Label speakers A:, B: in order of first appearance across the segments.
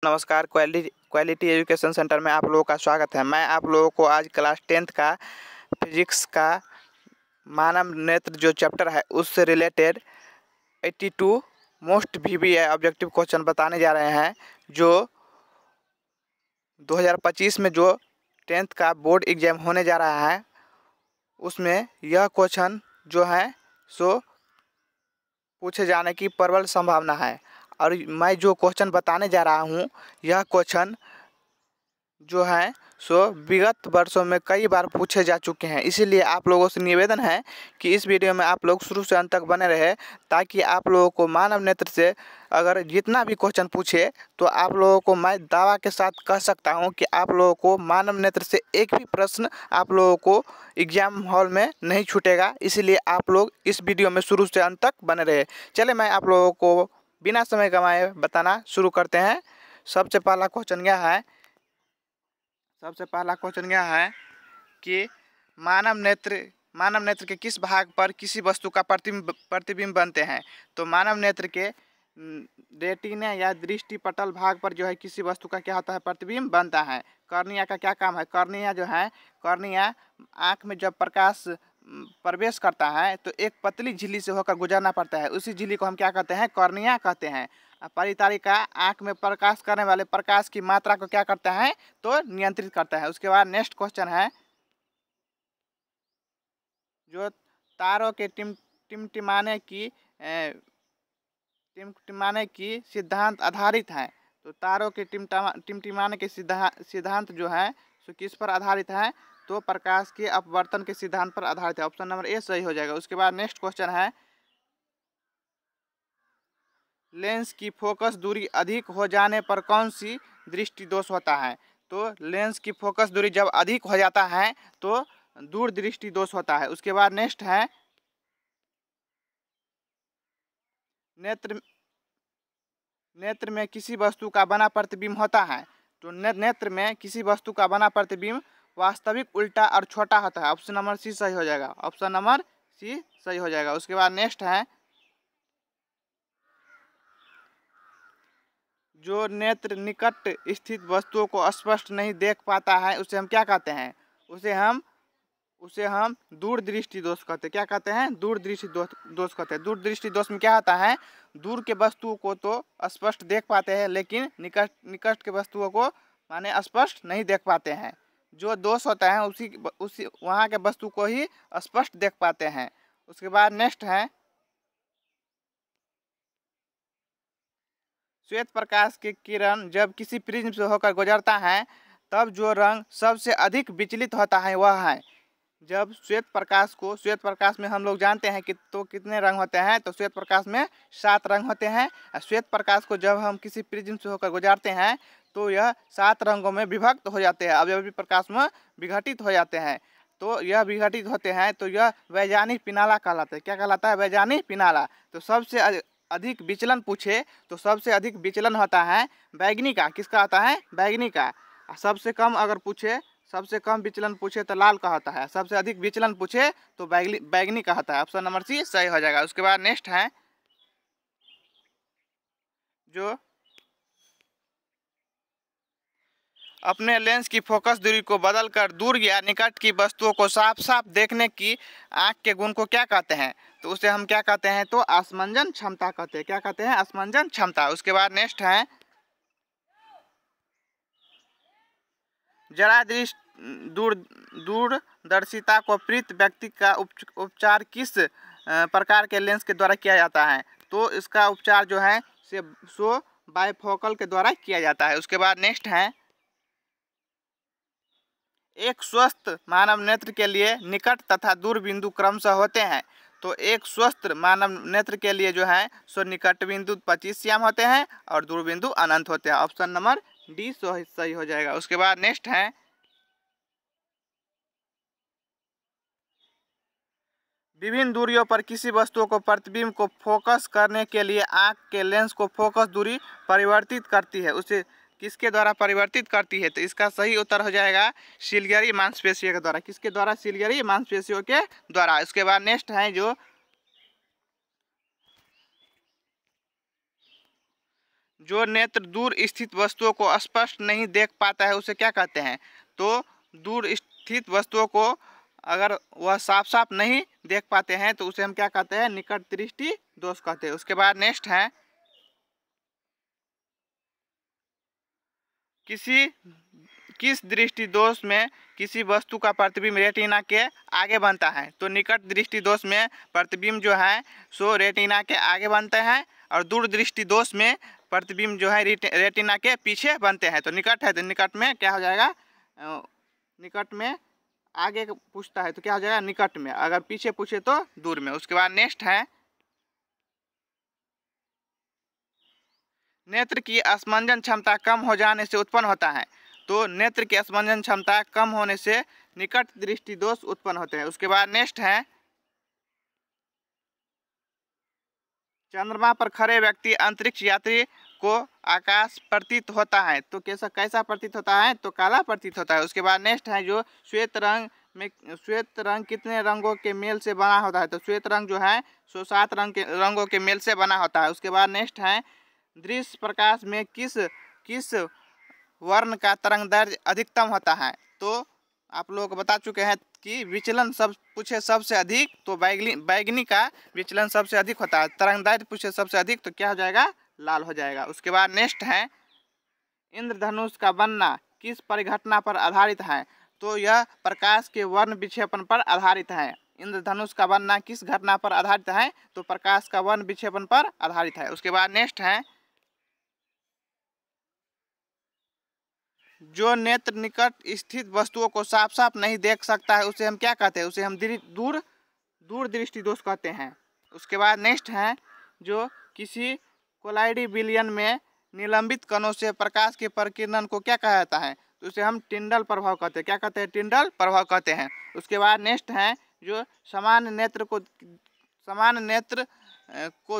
A: नमस्कार। Quality education centre में आप लोगों का स्वागत है। मैं आप लोगों को आज क्लास 10th का फिजिक्स का मानव नेत्र जो चैप्टर है उससे related 82 most VBI objective question बताने जा रहे हैं। जो 2025 में जो 10th का बोर्ड एग्जाम होने जा रहा है उसमें यह क्वेश्चन जो है सो पूछे जाने की प्रबल संभावना है। और मैं जो क्वेश्चन बताने जा रहा हूँ यह क्वेश्चन जो है सो विगत वर्षों में कई बार पूछे जा चुके हैं। इसीलिए आप लोगों से निवेदन है कि इस वीडियो में आप लोग शुरू से अंत तक बने रहे, ताकि आप लोगों को मानव नेत्र से अगर जितना भी क्वेश्चन पूछे तो आप लोगों को मैं दावा के साथ कह सकता हूं कि आप लोगों को मानव नेत्र से एक भी प्रश्न आप लोगों को एग्जाम हॉल में नहीं छूटेगा। इसीलिए आप लोग इस वीडियो में शुरू से अंत तक बने रहे। चले मैं आप लोगों को बिना समय गंवाए बताना शुरू करते हैं। सबसे पहला क्वेश्चन यह है कि मानव नेत्र के किस भाग पर किसी वस्तु का प्रतिबिंब बनते हैं। तो मानव नेत्र के रेटिना या दृष्टिपटल भाग पर जो है किसी वस्तु का क्या होता है, प्रतिबिंब बनता है। कॉर्निया का क्या काम है, कॉर्निया आँख में जब प्रकाश प्रवेश करता है तो एक पतली झिल्ली से होकर गुजरना पड़ता है। उसी झिल्ली को हम क्या कहते हैं, कॉर्निया कहते हैं। परितारिका आँख में प्रकाश करने वाले प्रकाश की मात्रा को क्या करता है, तो नियंत्रित करता है। उसके बाद नेक्स्ट क्वेश्चन है, जो तारों के टिमटिमाने की सिद्धांत आधारित है। तो तारों के टिमटिमाने के सिद्धांत जो है सो किस पर आधारित है, तो प्रकाश के अपवर्तन के सिद्धांत पर आधारित है। ऑप्शन नंबर ए सही हो जाएगा। उसके बाद नेक्स्ट क्वेश्चन है, लेंस की फोकस दूरी अधिक हो जाने पर कौन सी दृष्टि दोष होता है। तो लेंस की फोकस दूरी जब अधिक हो जाता है तो दूर दृष्टि दोष होता है। उसके बाद नेक्स्ट है, नेत्र में किसी वस्तु का बना प्रतिबिंब होता है। तो नेत्र में किसी वस्तु का बना प्रतिबिंब वास्तविक, उल्टा और छोटा होता है। ऑप्शन नंबर सी सही हो जाएगा। ऑप्शन नंबर सी सही हो जाएगा। उसके बाद नेक्स्ट है, जो नेत्र निकट स्थित वस्तुओं को स्पष्ट नहीं देख पाता है उसे हम क्या कहते हैं, उसे हम दूरदृष्टि दोष कहते हैं। क्या कहते हैं, दूरदृष्टि दोष कहते हैं। दूरदृष्टि दोष में क्या होता है, दूर के वस्तुओं को तो स्पष्ट देख पाते हैं लेकिन निकट के वस्तुओं को माने स्पष्ट नहीं देख पाते हैं। जो दोष होता है उसी वहाँ के वस्तु को ही स्पष्ट देख पाते हैं। उसके बाद नेक्स्ट है, श्वेत प्रकाश के किरण जब किसी प्रिज्म से होकर गुजरता है तब जो रंग सबसे अधिक विचलित होता है वह है। जब श्वेत प्रकाश में हम लोग जानते हैं कि तो कितने रंग होते हैं, तो श्वेत प्रकाश में 7 रंग होते हैं। श्वेत प्रकाश को जब हम किसी प्रिज्म से होकर गुजारते हैं तो यह 7 रंगों में विभक्त हो जाते हैं, अवयवी प्रकाश में विघटित हो जाते हैं। तो यह विघटित होते हैं तो यह वैजानिक पिनाला कहलाता है। क्या कहलाता है, वैजानिक पिनाला। तो सबसे अधिक विचलन पूछे तो सबसे अधिक विचलन होता है बैगनी का। किसका होता है, बैगनी का। सबसे कम विचलन पूछे तो लाल का होता है। सबसे अधिक विचलन पूछे तो बैगनी का होता है। ऑप्शन नंबर सी सही हो जाएगा। उसके बाद नेक्स्ट है, जो अपने लेंस की फोकस दूरी को बदलकर दूर या निकट की वस्तुओं को साफ साफ देखने की आँख के गुण को क्या कहते हैं, तो उसे हम क्या कहते हैं, तो असमंजन क्षमता कहते हैं। क्या कहते हैं, असमंजन क्षमता। उसके बाद नेक्स्ट है, जरा दूरदर्शिता को पीड़ित व्यक्ति का उपचार किस प्रकार के लेंस के द्वारा किया जाता है। तो इसका उपचार जो है सो बाइफोकल के द्वारा किया जाता है। उसके बाद नेक्स्ट है, एक स्वस्थ मानव नेत्र के लिए निकट तथा दूर बिंदु क्रमशः होते हैं। तो एक स्वस्थ मानव नेत्र के लिए जो है सो निकट बिंदु 25 श्याम होते हैं और दूर बिंदु अनंत होते हैं। ऑप्शन नंबर डी सही हो जाएगा। उसके बाद नेक्स्ट है, विभिन्न दूरियों पर किसी वस्तु को प्रतिबिंब को फोकस करने के लिए आँख के लेंस को फोकस दूरी परिवर्तित करती है। उसे किसके द्वारा परिवर्तित करती है, तो इसका सही उत्तर हो जाएगा सिलियरी मांसपेशियों के द्वारा। किसके द्वारा, सिलियरी मांसपेशियों के द्वारा। उसके बाद नेक्स्ट है, जो नेत्र दूर स्थित वस्तुओं को स्पष्ट नहीं देख पाता है उसे क्या कहते हैं? तो दूर स्थित वस्तुओं को अगर वह साफ साफ नहीं देख पाते हैं तो उसे हम क्या कहते हैं? निकट दृष्टि दोष कहते हैं। उसके बाद नेक्स्ट है, किस दृष्टि दोष में किसी वस्तु का प्रतिबिंब रेटिना के आगे बनता है? तो निकट दृष्टि दोष में प्रतिबिंब जो है सो रेटिना के आगे बनते हैं और दूर दृष्टि दोष में प्रतिबिंब जो है रेटिना के पीछे बनते हैं। तो निकट है तो निकट में क्या हो जाएगा? निकट में आगे पूछता है तो क्या हो जाएगा? निकट में। अगर पीछे पूछे तो दूर में। उसके बाद नेक्स्ट है, नेत्र की असमंजन क्षमता कम हो जाने से उत्पन्न होता है। तो नेत्र की असमंजन क्षमता कम होने से निकट दृष्टि दोष उत्पन्न होते हैं। उसके बाद नेक्स्ट है, चंद्रमा पर खड़े व्यक्ति अंतरिक्ष यात्री को आकाश प्रतीत होता है तो कैसा प्रतीत होता है? तो काला प्रतीत होता है। उसके बाद नेक्स्ट है, जो श्वेत रंग कितने रंगों के मेल से बना होता है? तो श्वेत रंग जो है सो 7 रंगों के मेल से बना होता है। उसके बाद नेक्स्ट है, दृश्य प्रकाश में किस वर्ण का तरंगदैर्घ्य अधिकतम होता है? तो आप लोग बता चुके हैं कि विचलन सबसे अधिक तो बैगनी का विचलन सबसे अधिक होता है। तरंगदैर्घ्य पूछे सबसे अधिक तो क्या हो जाएगा? लाल हो जाएगा। उसके बाद नेक्स्ट है, इंद्रधनुष का बनना किस परिघटना पर आधारित है? तो यह प्रकाश के वर्ण विक्षेपण पर आधारित है। इंद्रधनुष का बनना किस घटना पर आधारित है? तो प्रकाश का वर्ण विक्षेपण पर आधारित है। उसके बाद नेक्स्ट है, जो नेत्र निकट स्थित वस्तुओं को साफ साफ नहीं देख सकता है उसे हम क्या कहते हैं? उसे हम दूर दृष्टि दोष कहते हैं। उसके बाद नेक्स्ट है, जो किसी कोलाइडी विलयन में निलंबित कणों से प्रकाश के प्रकीर्णन को क्या कहा जाता है? तो उसे हम टिंडल प्रभाव कहते हैं। क्या कहते हैं? टिंडल प्रभाव कहते हैं। उसके बाद नेक्स्ट है, जो समान नेत्र को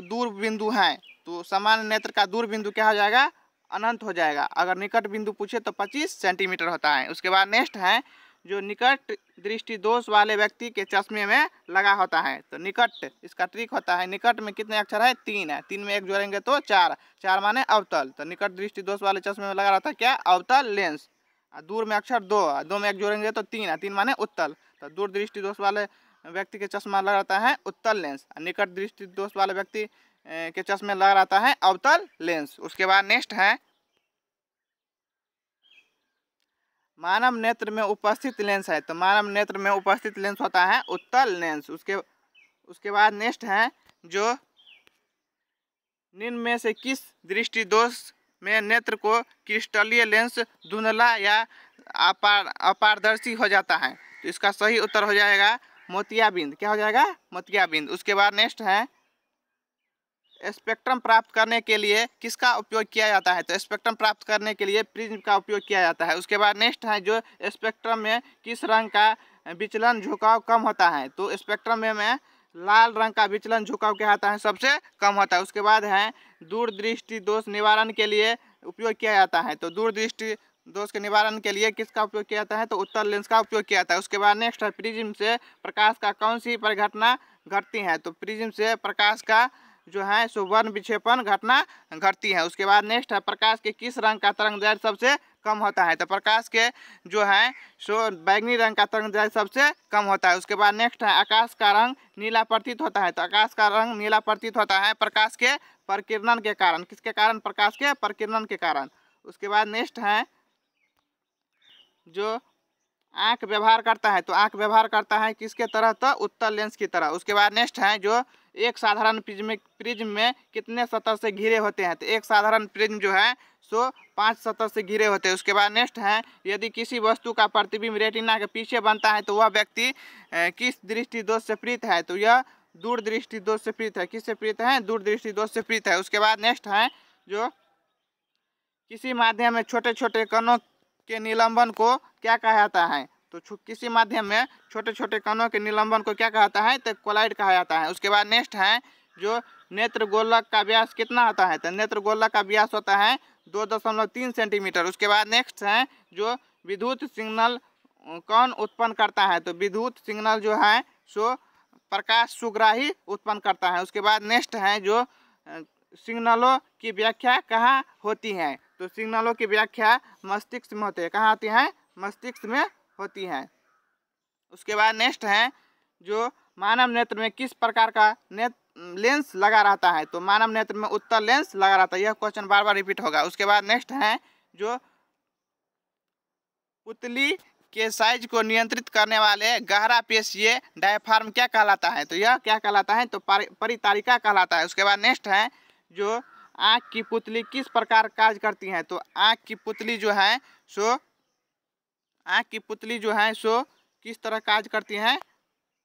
A: दूर बिंदु है तो समान नेत्र का दूर बिंदु क्या हो जाएगा? अनंत हो जाएगा। अगर निकट बिंदु पूछे तो 25 सेंटीमीटर होता है। उसके बाद नेक्स्ट है, जो निकट दृष्टि दोष वाले व्यक्ति के चश्मे में लगा होता है। तो निकट इसका ट्रिक होता है, निकट में कितने अक्षर है? 3 है। 3 में 1 जोड़ेंगे तो 4। 4 माने अवतल। तो निकट दृष्टि दोष वाले चश्मे में लगा रहता है क्या? अवतल लेंस। दूर में अक्षर 2, 2 में 1 जोड़ेंगे तो 3 है। 3 माने उत्तल। तो दूर दृष्टि दोष वाले व्यक्ति के चश्मा लगा रहता है उत्तल लेंस। निकट दृष्टि दोष वाले व्यक्ति के चश्मे लगा रहता है अवतल लेंस। उसके बाद नेक्स्ट है, मानव नेत्र में उपस्थित लेंस है। तो मानव नेत्र में उपस्थित लेंस होता है उत्तल लेंस। उसके बाद नेक्स्ट है, जो निम्न में से किस दृष्टि दोष में नेत्र को क्रिस्टलीय लेंस धुंधला या अपारदर्शी हो जाता है? तो इसका सही उत्तर हो जाएगा मोतियाबिंद। क्या हो जाएगा? मोतियाबिंद। उसके बाद नेक्स्ट है, स्पेक्ट्रम प्राप्त करने के लिए किसका उपयोग किया जाता है? तो स्पेक्ट्रम प्राप्त करने के लिए प्रिज्म का उपयोग किया जाता है। उसके बाद नेक्स्ट है, जो स्पेक्ट्रम में किस रंग का विचलन झुकाव कम होता है? तो स्पेक्ट्रम में लाल रंग का विचलन झुकाव क्या होता है? सबसे कम होता है। उसके बाद है, दूरदृष्टि दोष निवारण के लिए उपयोग किया जाता है। तो दूरदृष्टि दोष के निवारण के लिए किसका उपयोग किया जाता है? तो उत्तल लेंस का उपयोग किया जाता है। उसके बाद नेक्स्ट है, प्रिज्म से प्रकाश का कौन सी परिघटना घटती है? तो प्रिज्म से प्रकाश का जो है सो वर्ण विक्षेपण घटना घटती है। उसके बाद नेक्स्ट है, प्रकाश के किस रंग का तरंगदैर्घ्य सबसे कम होता है? तो प्रकाश के जो है सो बैगनी रंग का तरंगदैर्घ्य सबसे कम होता है। उसके बाद नेक्स्ट है, आकाश का रंग नीला प्रतीत होता है। तो आकाश का रंग नीला प्रतीत होता है प्रकाश के प्रकीर्णन के कारण। किसके कारण? प्रकाश के प्रकीर्णन के कारण। उसके बाद नेक्स्ट है, जो आँख व्यवहार करता है। तो आँख व्यवहार करता है किसके तरह? तो उत्तल लेंस की तरह। उसके बाद नेक्स्ट है, जो एक साधारण प्रिज्म में कितने सतह से घिरे होते हैं? तो एक साधारण प्रिज्म जो है सो 5 सतह से घिरे होते हैं। उसके बाद नेक्स्ट है, यदि किसी वस्तु का प्रतिबिंब रेटिना के पीछे बनता है तो वह व्यक्ति किस दृष्टि दोष से पीड़ित है? तो यह दूर दृष्टि दोष से पीड़ित है। किससे पीड़ित है? दूर दृष्टि दोष से पीड़ित है। उसके बाद नेक्स्ट है, जो किसी माध्यम में छोटे छोटे कणों के निलंबन को क्या कहा जाता है? तो किसी माध्यम में छोटे छोटे कणों के निलंबन को क्या कहता है? तो कोलाइड कहा जाता है। उसके बाद नेक्स्ट है, जो नेत्र गोलक का व्यास कितना होता है? तो नेत्र गोलक का व्यास होता है 2.3 सेंटीमीटर। उसके बाद नेक्स्ट है, जो विद्युत सिग्नल कौन उत्पन्न करता है? तो विद्युत सिग्नल जो है सो प्रकाश सुग्राही उत्पन्न करता है। उसके बाद नेक्स्ट है, जो सिग्नलों की व्याख्या कहाँ होती है? तो सिग्नलों की व्याख्या मस्तिष्क में होती है। कहाँ होती है? मस्तिष्क में होती है। उसके बाद नेक्स्ट है जो मानव नेत्र में किस प्रकार का लेंस लगा रहता है? तो मानव नेत्र में उत्तल लेंस लगा रहता है। यह क्वेश्चन बार बार रिपीट होगा। उसके बाद नेक्स्ट है जो पुतली के साइज को नियंत्रित करने वाले गहरा पेशीय डायफ्राम क्या कहलाता है? तो यह क्या कहलाता है? तो परितारिका कहलाता है। उसके बाद नेक्स्ट है जो आँख की पुतली किस प्रकार कार्य करती है? तो आँख की पुतली जो है सो किस तरह कार्य करती है?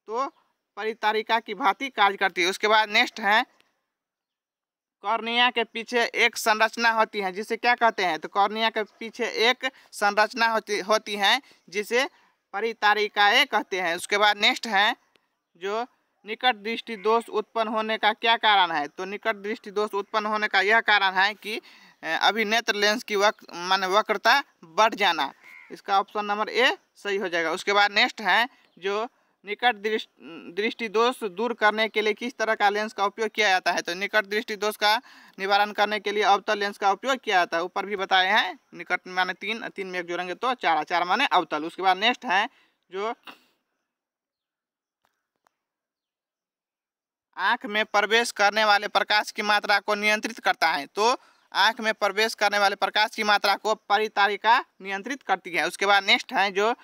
A: तो परितारिका की भांति कार्य करती है। उसके बाद नेक्स्ट है कॉर्निया के पीछे एक संरचना होती है जिसे क्या कहते हैं? तो कॉर्निया के पीछे एक संरचना होती है जिसे परितारिकाएं कहते हैं। उसके बाद नेक्स्ट है जो निकट दृष्टि दोष उत्पन्न होने का क्या कारण है? तो निकट दृष्टि दोष उत्पन्न होने का यह कारण है कि अभिनेत्र लेंस की वक्रता बढ़ जाना। इसका ऑप्शन नंबर ए सही हो जाएगा। उसके बाद नेक्स्ट है जो निकट दृष्टि दोष दूर करने के लिए किस तरह का लेंस का उपयोग किया जाता है? तो निकट दृष्टि दोष का निवारण करने के लिए अवतल लेंस का उपयोग किया जाता है। ऊपर भी बताए हैं। निकट माने 3, 3 में एक जोड़ेंगे तो 4, 4 माने अवतल। उसके बाद नेक्स्ट है जो आँख में प्रवेश करने वाले प्रकाश की मात्रा को नियंत्रित करता है। तो आँख में प्रवेश करने वाले प्रकाश की मात्रा को परितारिका नियंत्रित करती है। उसके बाद नेक्स्ट है जो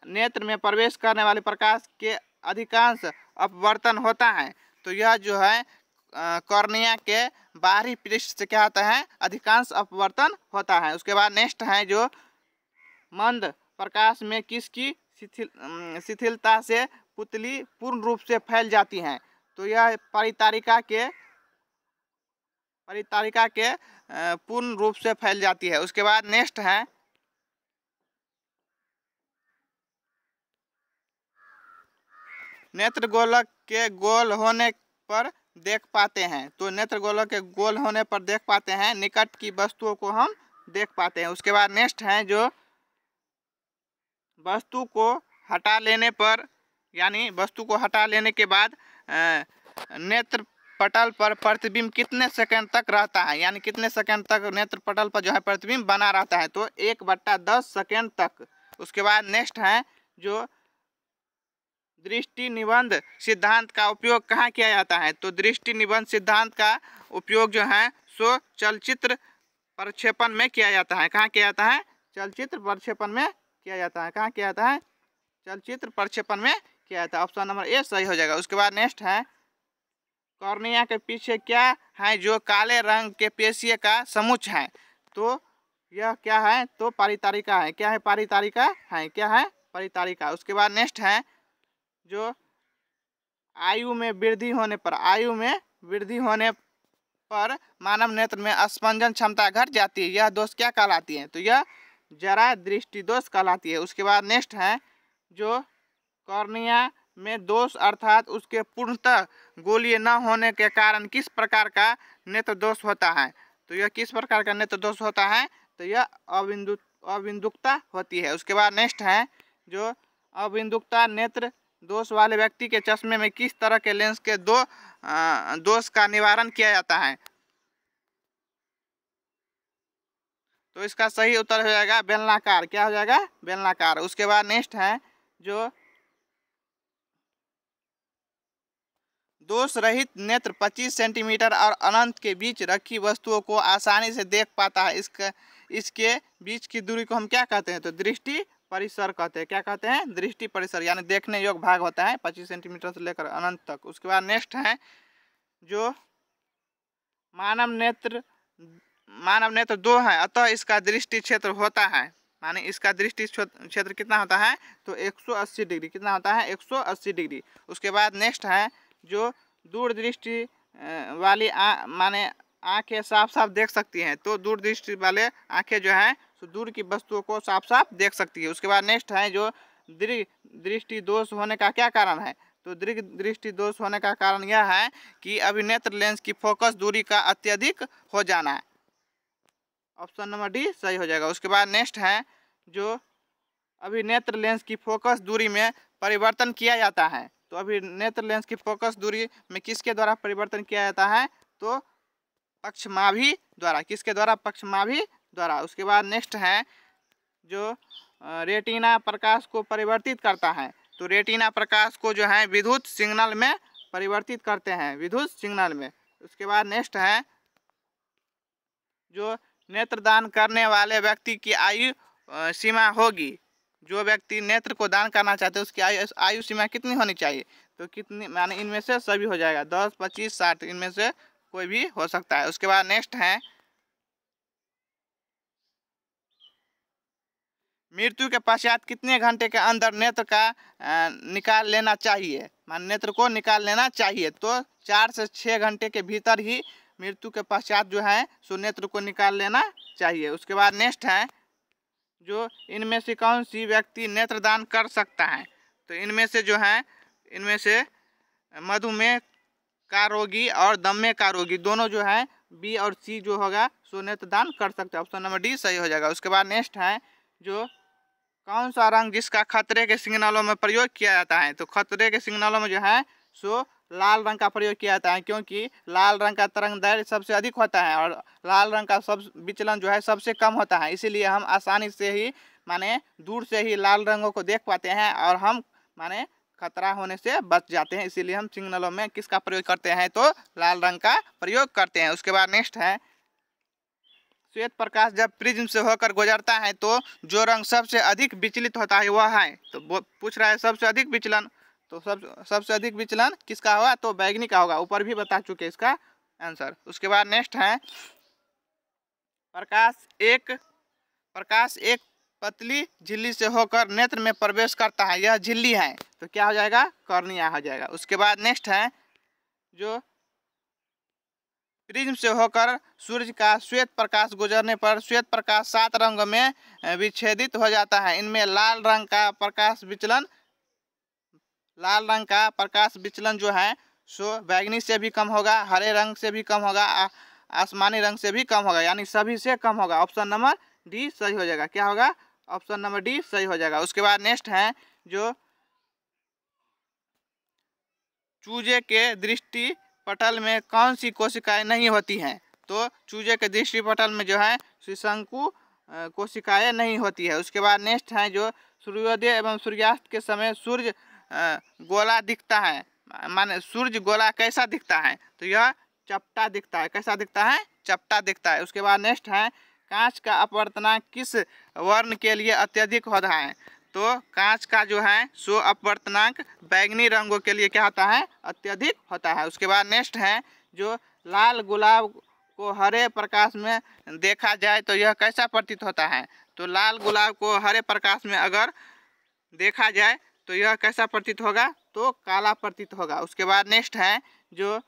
A: नेत्र में प्रवेश करने वाले प्रकाश के अधिकांश अपवर्तन होता है। तो यह जो है कॉर्निया के बाहरी पृष्ठ से क्या होता है? अधिकांश अपवर्तन होता है। उसके बाद नेक्स्ट है जो मंद प्रकाश में किसकी शिथिलता से पुतली पूर्ण रूप से फैल जाती है? तो यह परितारिका के पूर्ण रूप से फैल जाती है। उसके बाद नेक्स्ट है नेत्र गोलक के गोल होने पर देख पाते हैं। तो नेत्र गोलक के गोल होने पर देख पाते हैं। निकट की वस्तुओं को हम देख पाते हैं। उसके बाद नेक्स्ट है जो वस्तु को हटा लेने पर यानी वस्तु को हटा लेने के बाद नेत्र पटल पर प्रतिबिंब कितने सेकंड तक रहता है? यानी कितने सेकंड तक नेत्र पटल पर जो है प्रतिबिंब बना रहता है? तो 1/10 सेकंड तक। उसके बाद नेक्स्ट है जो दृष्टि निबंध सिद्धांत का उपयोग कहाँ किया जाता है? तो दृष्टि निबंध सिद्धांत का उपयोग जो है सो चलचित्र प्रक्षेपण में किया जाता है। कहाँ किया जाता है? चलचित्र प्रक्षेपण में किया जाता है। कहाँ किया जाता है? चलचित्र प्रक्षेपण में किया जाता है। ऑप्शन नंबर ए सही हो जाएगा। उसके बाद नेक्स्ट है कॉर्निया के पीछे क्या है जो काले रंग के पेशीय का समुच्चय है? तो यह क्या है? तो परितारिका है। क्या है? परितारिका है। क्या है? परितारिका। उसके बाद नेक्स्ट है जो आयु में वृद्धि होने पर मानव नेत्र में स्पंदन क्षमता घट जाती है। यह दोष क्या कहलाती है? तो यह जरा दृष्टि दोष कहलाती है। उसके बाद नेक्स्ट है जो कॉर्निया में दोष अर्थात उसके पूर्णतः गोलीय न होने के कारण किस प्रकार का नेत्र दोष होता है? तो यह किस प्रकार का नेत्र दोष होता है? तो यह अबिंदुकता होती है। उसके बाद नेक्स्ट है जो अबिंदुकता नेत्र दोष वाले व्यक्ति के चश्मे में किस तरह के लेंस के दोष का निवारण किया जाता है? तो इसका सही उत्तर हो जाएगा बेलनाकार। क्या हो जाएगा? बेलनाकार। उसके बाद नेक्स्ट है जो दोष रहित नेत्र 25 सेंटीमीटर और अनंत के बीच रखी वस्तुओं को आसानी से देख पाता है। इसके बीच की दूरी को हम क्या कहते हैं? तो दृष्टि परिसर कहते हैं। क्या कहते हैं? दृष्टि परिसर। यानी देखने योग्य भाग होता है 25 सेंटीमीटर से लेकर अनंत तक। उसके बाद नेक्स्ट है जो मानव नेत्र 2 है, अतः इसका दृष्टि क्षेत्र होता है। माने इसका दृष्टि क्षेत्र कितना होता है? तो 180 डिग्री। कितना होता है? 180 डिग्री। उसके बाद नेक्स्ट है जो दूरदृष्टि वाली माने आँखें साफ साफ देख सकती हैं। तो दूरदृष्टि वाले आँखें जो है तो दूर की वस्तुओं को साफ साफ देख सकती है। उसके बाद नेक्स्ट है जो दृष्टि दोष होने का क्या कारण है? तो दृष्टि दोष होने का कारण यह है कि अभिनेत्र लेंस की फोकस दूरी का अत्यधिक हो जाना है। ऑप्शन नंबर डी सही हो जाएगा। उसके बाद नेक्स्ट है जो अभिनेत्र लेंस की फोकस दूरी में परिवर्तन किया जाता है। तो अभिनेत्र लेंस की फोकस दूरी में किसके द्वारा परिवर्तन किया जाता है? तो पक्षमाभी द्वारा, किसके द्वारा? पक्षमाभी द्वारा। उसके बाद नेक्स्ट है जो रेटिना प्रकाश को परिवर्तित करता है, तो रेटिना प्रकाश को जो है विद्युत सिग्नल में परिवर्तित करते हैं, विद्युत सिग्नल में। उसके बाद नेक्स्ट है जो नेत्रदान करने वाले व्यक्ति की आयु सीमा होगी, जो व्यक्ति नेत्र को दान करना चाहते हैं उसकी आयु सीमा कितनी होनी चाहिए? तो कितनी, माने इनमें से सभी हो जाएगा, 10, 25, 60, इनमें से कोई भी हो सकता है। उसके बाद नेक्स्ट है मृत्यु के पश्चात कितने घंटे के अंदर नेत्र का निकाल लेना चाहिए? मान नेत्र को निकाल लेना चाहिए, तो 4 से 6 घंटे के भीतर ही मृत्यु के पश्चात जो है सो नेत्र को निकाल लेना चाहिए। उसके बाद नेक्स्ट है जो इनमें से कौन सी व्यक्ति नेत्रदान कर सकता है? तो इनमें से जो है, इनमें से मधुमेह का रोगी और दमे का रोगी दोनों जो है बी और सी जो होगा सो नेत्रदान कर सकते हैं। ऑप्शन नंबर डी सही हो जाएगा। उसके बाद नेक्स्ट है जो कौन सा रंग जिसका खतरे के सिग्नलों में प्रयोग किया जाता है? तो खतरे के सिग्नलों में जो है सो लाल रंग का प्रयोग किया जाता है, क्योंकि लाल रंग का तरंग दैर्घ्य सबसे अधिक होता है और लाल रंग का सब विचलन जो है सबसे कम होता है, इसीलिए हम आसानी से ही माने दूर से ही लाल रंगों को देख पाते हैं और हम माने खतरा होने से बच जाते हैं, इसीलिए हम सिग्नलों में किसका प्रयोग करते हैं? तो लाल रंग का प्रयोग करते हैं। उसके बाद नेक्स्ट है श्वेत प्रकाश जब प्रिज्म से होकर गुजरता है तो जो रंग सबसे अधिक विचलित होता है वह है, तो पूछ रहा है सबसे अधिक विचलन, तो सबसे अधिक विचलन किसका होगा? तो बैगनी का होगा, ऊपर भी बता चुके इसका आंसर। उसके बाद नेक्स्ट है प्रकाश एक पतली झिल्ली से होकर नेत्र में प्रवेश करता है, यह झिल्ली है, तो क्या हो जाएगा? कॉर्निया हो जाएगा। उसके बाद नेक्स्ट है जो प्रिज्म से होकर सूर्य का श्वेत प्रकाश गुजरने पर श्वेत प्रकाश 7 रंगों में विच्छेदित हो जाता है, इनमें लाल रंग का प्रकाश विचलन जो है सो बैगनी से भी कम होगा, हरे रंग से भी कम होगा, आसमानी रंग से भी कम होगा, यानी सभी से कम होगा। ऑप्शन नंबर डी सही हो जाएगा। क्या होगा? ऑप्शन नंबर डी सही हो जाएगा। उसके बाद नेक्स्ट है जो चूजे के दृष्टि पटल में कौन सी कोशिकाएं नहीं होती हैं? तो चूजे के दृष्टि पटल में जो है शंकु कोशिकाएं नहीं होती है। उसके बाद नेक्स्ट है जो सूर्योदय एवं सूर्यास्त के समय सूर्य गोला दिखता है, माने सूर्य गोला कैसा दिखता है? तो यह चपटा दिखता है, कैसा दिखता है? चपटा दिखता है। उसके बाद नेक्स्ट है कांच का अपवर्तनांक किस वर्ण के लिए अत्यधिक होता है? तो कांच का जो है सो अपवर्तनांक बैगनी रंगों के लिए क्या होता है? अत्यधिक होता है। उसके बाद नेक्स्ट है जो लाल गुलाब को हरे प्रकाश में देखा जाए तो यह कैसा प्रतीत होता है? तो लाल गुलाब को हरे प्रकाश में अगर देखा जाए तो यह कैसा प्रतीत होगा? तो काला प्रतीत होगा। उसके बाद नेक्स्ट है जो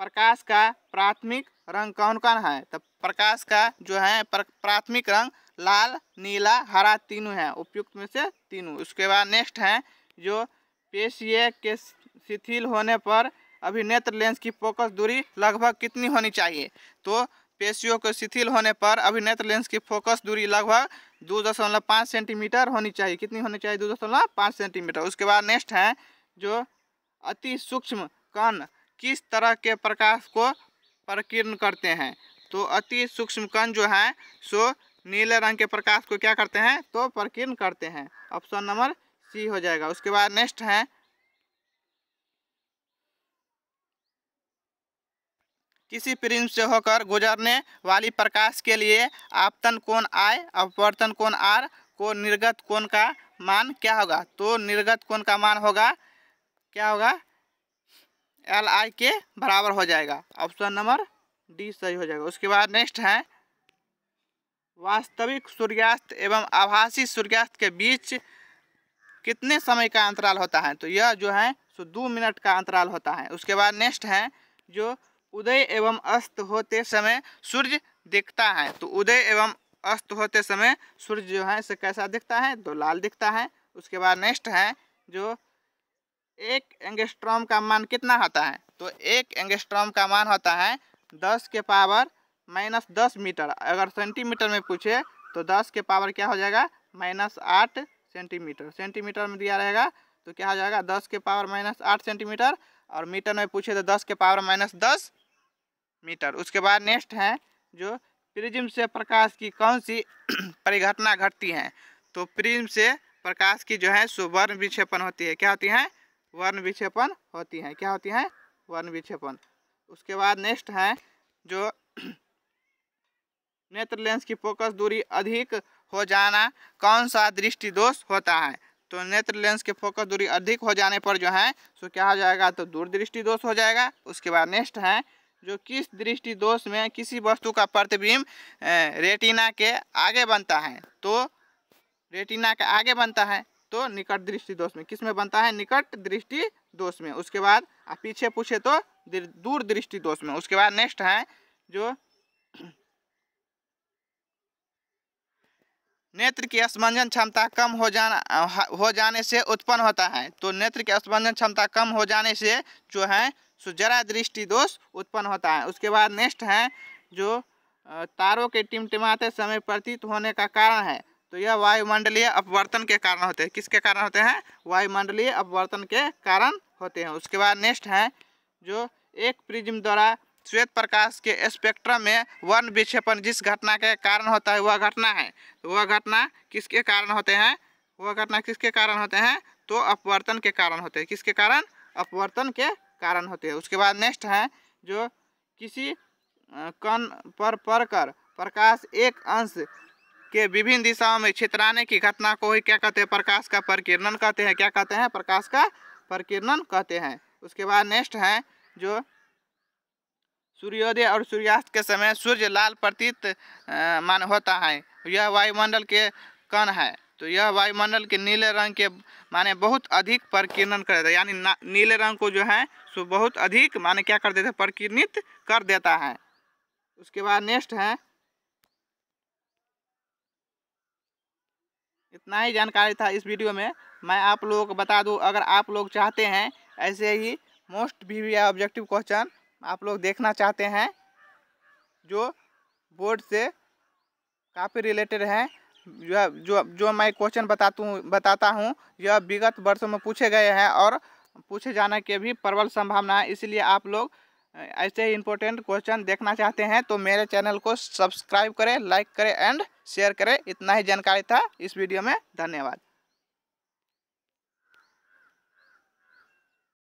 A: प्रकाश का प्राथमिक रंग कौन कौन है? तो प्रकाश का जो है प्राथमिक रंग लाल, नीला, हरा तीनों है, उपयुक्त में से तीनों। उसके बाद नेक्स्ट है जो पेशिये के शिथिल होने पर अभिनेत्र लेंस की फोकस दूरी लगभग कितनी होनी चाहिए? तो पेशियों के शिथिल होने पर अभिनेत्र लेंस की फोकस दूरी लगभग 2.5 सेंटीमीटर होनी चाहिए। कितनी होनी चाहिए? 2.5 सेंटीमीटर। उसके बाद नेक्स्ट है जो अति सूक्ष्म कण किस तरह के प्रकाश को प्रकीर्ण करते हैं? तो अति सूक्ष्म कण जो है सो नीले रंग के प्रकाश को क्या करते हैं? तो प्रकीर्ण करते हैं। ऑप्शन नंबर सी हो जाएगा। उसके बाद नेक्स्ट है किसी प्रिज्म से होकर गुजरने वाली प्रकाश के लिए आपतन कोण I, अपवर्तन कोण R को निर्गत कोण का मान क्या होगा? तो निर्गत कोण का मान होगा क्या होगा? LI के बराबर हो जाएगा। ऑप्शन नंबर डी सही हो जाएगा। उसके बाद नेक्स्ट है वास्तविक सूर्यास्त एवं आभासी सूर्यास्त के बीच कितने समय का अंतराल होता है? तो यह जो है सो 2 मिनट का अंतराल होता है। उसके बाद नेक्स्ट है जो उदय एवं अस्त होते समय सूर्य दिखता है, तो उदय एवं अस्त होते समय सूर्य जो है से कैसा दिखता है? तो लाल दिखता है। उसके बाद नेक्स्ट है जो 1 एंगस्ट्रॉम का मान कितना होता है? तो 1 एंगस्ट्रॉम का मान होता है 10⁻⁻10 मीटर। अगर सेंटीमीटर में पूछे तो 10 के पावर क्या हो जाएगा? -8 सेंटीमीटर। सेंटीमीटर में दिया रहेगा तो क्या हो जाएगा? 10 के पावर -8 सेंटीमीटर, और मीटर में पूछे तो 10 के पावर -10 मीटर। उसके बाद नेक्स्ट है जो प्रिज्म से प्रकाश की कौन सी परिघटना घटती है। तो प्रिज्म से प्रकाश की जो है सो वर्ण विक्षेपण होती है। क्या होती है? वर्ण विक्षेपण होती है। क्या होती है? वर्ण विक्षेपण। उसके बाद नेक्स्ट है जो नेत्र लेंस की फोकस दूरी अधिक हो जाना कौन सा दृष्टि दोष होता है। तो नेत्र लेंस के फोकस दूरी अधिक हो जाने पर जो है सो क्या हो जाएगा? तो दूरदृष्टि दोष हो जाएगा। उसके बाद नेक्स्ट है जो किस दृष्टि दोष में किसी वस्तु का प्रतिबिंब रेटिना के आगे बनता है। तो रेटिना के आगे बनता है तो निकट दृष्टि दोष में। किस में बनता है? निकट दृष्टि दोष में। उसके बाद पीछे पूछे तो दूर दृष्टि दोष में। उसके बाद नेक्स्ट है जो नेत्र की स्पंदन क्षमता कम हो जाने से उत्पन्न होता है। तो नेत्र की स्पंदन क्षमता कम हो जाने से जो है सो जरा दृष्टि दोष उत्पन्न होता है। उसके बाद नेक्स्ट है जो तारों के टिमटिमाते समय प्रतीत होने का कारण है। तो यह वायुमंडलीय अपवर्तन के कारण होते हैं। किसके कारण होते हैं? वायुमंडलीय अपवर्तन के कारण होते हैं। उसके बाद नेक्स्ट है जो एक प्रिज्म द्वारा श्वेत प्रकाश के स्पेक्ट्रम में वर्ण विक्षेपण जिस घटना के कारण होता है वह घटना है। तो वह घटना किसके कारण होते हैं? वह घटना किसके कारण होते हैं? तो अपवर्तन के कारण होते हैं। किसके कारण? अपवर्तन के कारण होते हैं। उसके बाद नेक्स्ट है जो किसी कण पर पड़कर प्रकाश एक अंश के विभिन्न दिशाओं में छितराने की घटना को ही क्या कहते हैं? प्रकाश का परिकिरणन कहते हैं। क्या कहते हैं? प्रकाश का परिकिरणन कहते हैं। उसके बाद नेक्स्ट है जो सूर्योदय और सूर्यास्त के समय सूर्य लाल प्रतीत मान होता है। यह वायुमंडल के कण है। तो यह वायुमंडल के नीले रंग के माने बहुत अधिक परिकिरणन कर देता है। यानी नीले रंग को जो है सो बहुत अधिक माने क्या कर देता है? परिकिरणित कर देता है। उसके बाद नेक्स्ट है इतना ही जानकारी था इस वीडियो में। मैं आप लोगों को बता दूं, अगर आप लोग चाहते हैं ऐसे ही मोस्ट वीवीआई ऑब्जेक्टिव क्वेश्चन आप लोग देखना चाहते हैं जो बोर्ड से काफ़ी रिलेटेड हैं, जो मैं क्वेश्चन बताता हूँ यह विगत वर्षों में पूछे गए हैं और पूछे जाने की भी प्रबल संभावना है। इसलिए आप लोग ऐसे ही इम्पोर्टेंट क्वेश्चन देखना चाहते हैं तो मेरे चैनल को सब्सक्राइब करें, लाइक करें एंड शेयर करें। इतना ही जानकारी था इस वीडियो में। धन्यवाद।